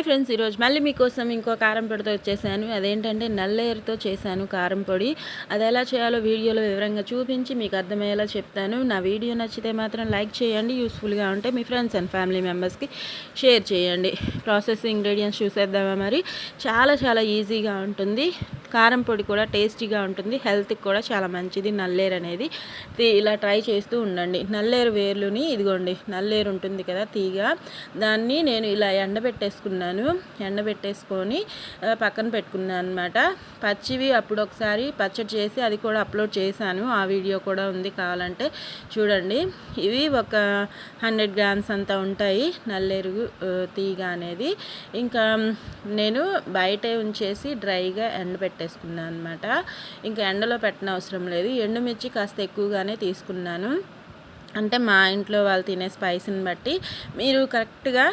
Hi friends, ఈరోజు మళ్ళీ మీకోసం ఇంకో కారం పొడితో వచ్చేసాను. అదేంటంటే నల్లేరుతో చేశాను కారం పొడి. అది ఎలా చేయాలో వీడియోలో వివరంగా చూపించి మీకు అర్థమయ్యేలా చెప్తాను. నా వీడియో నచ్చితే మాత్రం లైక్ చేయండి, యూస్ఫుల్గా ఉంటే మీ ఫ్రెండ్స్ అండ్ ఫ్యామిలీ మెంబర్స్కి షేర్ చేయండి. ప్రాసెస్ ఇంగ్రీడియంట్స్ చూసేద్దామా మరి. చాలా చాలా ఈజీగా ఉంటుంది. కారం పొడి కూడా టేస్టీగా ఉంటుంది, హెల్త్కి కూడా చాలా మంచిది నల్లేరు అనేది. ఇలా ట్రై చేస్తూ ఉండండి. నల్లేరు వేర్లుని ఇదిగోండి, నల్లేరు ఉంటుంది కదా తీగ, దాన్ని నేను ఇలా ఎండబెట్టేసుకొని పక్కన పెట్టుకున్నాను అనమాట. పచ్చివి అప్పుడు ఒకసారి పచ్చడి చేసి అది కూడా అప్లోడ్ చేశాను, ఆ వీడియో కూడా ఉంది, కావాలంటే చూడండి. ఇవి ఒక 100 గ్రామ్స్ అంతా ఉంటాయి నల్లేరు తీగ అనేది. ఇంకా నేను బయటే ఉంచేసి డ్రైగా ఎండబెట్టేసుకున్నాను అనమాట. ఇంకా ఎండలో పెట్టిన అవసరం లేదు. ఎండుమిర్చి కాస్త ఎక్కువగానే తీసుకున్నాను, అంటే మా ఇంట్లో వాళ్ళు తినే స్పైస్ని బట్టి. మీరు కరెక్ట్గా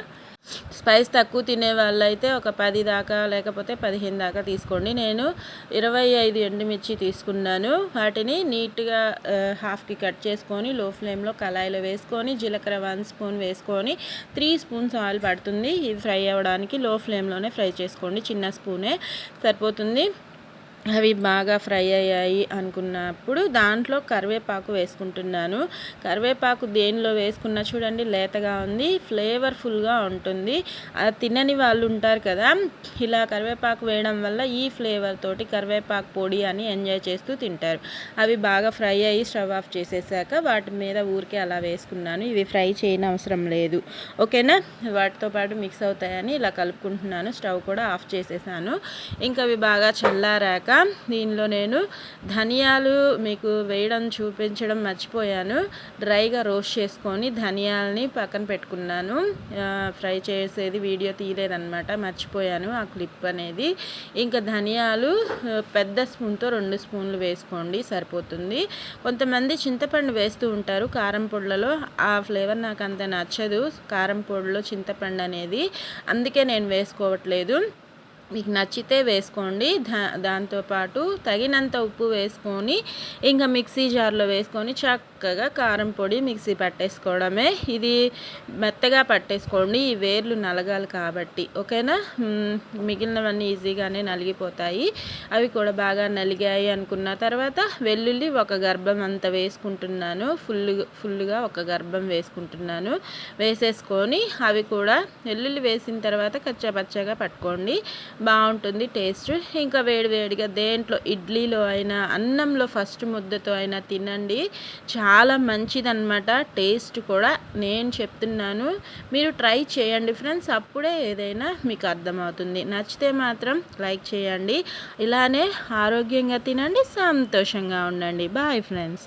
స్పైస్ తక్కువ తినే వాళ్ళైతే ఒక 10 దాకా లేకపోతే 15 దాకా తీసుకోండి. నేను 25 ఎండుమిర్చి తీసుకున్నాను. వాటిని నీట్గా హాఫ్కి కట్ చేసుకొని లో ఫ్లేమ్లో కళాయిలో వేసుకొని జీలకర్ర 1 స్పూన్ వేసుకొని 3 స్పూన్స్ ఆయిల్ పడుతుంది. ఇది ఫ్రై అవ్వడానికి లో ఫ్లేమ్లోనే ఫ్రై చేసుకోండి, చిన్న స్పూనే సరిపోతుంది. అవి బాగా ఫ్రై అయ్యాయి అనుకున్నప్పుడు దాంట్లో కరివేపాకు వేసుకుంటున్నాను. కరివేపాకు దేనిలో వేసుకున్నా చూడండి లేతగా ఉంది, ఫ్లేవర్ఫుల్గా ఉంటుంది. తినని వాళ్ళు ఉంటారు కదా, ఇలా కరివేపాకు వేయడం వల్ల ఈ ఫ్లేవర్ తోటి కరివేపాకు పొడి అని ఎంజాయ్ చేస్తూ తింటారు. అవి బాగా ఫ్రై అయ్యి స్టవ్ ఆఫ్ చేసేసాక వాటి మీద ఊరికే అలా వేసుకున్నాను. ఇవి ఫ్రై చేయని అవసరం లేదు, ఓకేనా. వాటితో పాటు మిక్స్ అవుతాయని ఇలా కలుపుకుంటున్నాను. స్టవ్ కూడా ఆఫ్ చేసేసాను. ఇంకా అవి బాగా చల్లారాక దీనిలో నేను ధనియాలు మీకు వేయడం చూపించడం మర్చిపోయాను. డ్రైగా రోస్ట్ చేసుకొని ధనియాలని పక్కన పెట్టుకున్నాను. ఫ్రై చేసేది వీడియో తీయలేదన్నమాట, మర్చిపోయాను ఆ క్లిప్ అనేది. ఇంకా ధనియాలు పెద్ద స్పూన్తో 2 స్పూన్లు వేసుకోండి, సరిపోతుంది. కొంతమంది చింతపండు వేస్తూ ఉంటారు కారం పొడులలో, ఆ ఫ్లేవర్ నాకు అంత నచ్చదు కారం పొడిలో చింతపండు అనేది, అందుకే నేను వేసుకోవట్లేదు. మీకు నచ్చితే వేసుకోండి. దాంతోపాటు తగినంత ఉప్పు వేసుకొని ఇంకా మిక్సీ జార్లో వేసుకొని చక్కగా కారం పొడి మిక్సీ పట్టేసుకోవడమే. ఇది మెత్తగా పట్టేసుకోండి, ఈ వేర్లు నలగాలి కాబట్టి, ఓకేనా. మిగిలినవన్నీ ఈజీగానే నలిగిపోతాయి. అవి కూడా బాగా నలిగాయి అనుకున్న తర్వాత వెల్లుల్లి ఒక గర్భం అంత వేసుకుంటున్నాను, ఫుల్గా ఒక గర్భం వేసుకుంటున్నాను. వేసేసుకొని అవి కూడా వెల్లుల్లి వేసిన తర్వాత కచ్చాపచ్చాగా పట్టుకోండి, బాగుంటుంది టేస్ట్. ఇంకా వేడివేడిగా దేంట్లో ఇడ్లీలో అయినా అన్నంలో ఫస్ట్ ముద్దతో అయినా తినండి, చాలా మంచిదన్నమాట. టేస్ట్ కూడా నేను చెప్తున్నాను, మీరు ట్రై చేయండి ఫ్రెండ్స్, అప్పుడే ఏదైనా మీకు అర్థమవుతుంది. నచ్చితే మాత్రం లైక్ చేయండి. ఇలానే ఆరోగ్యంగా తినండి, సంతోషంగా ఉండండి. Bye friends.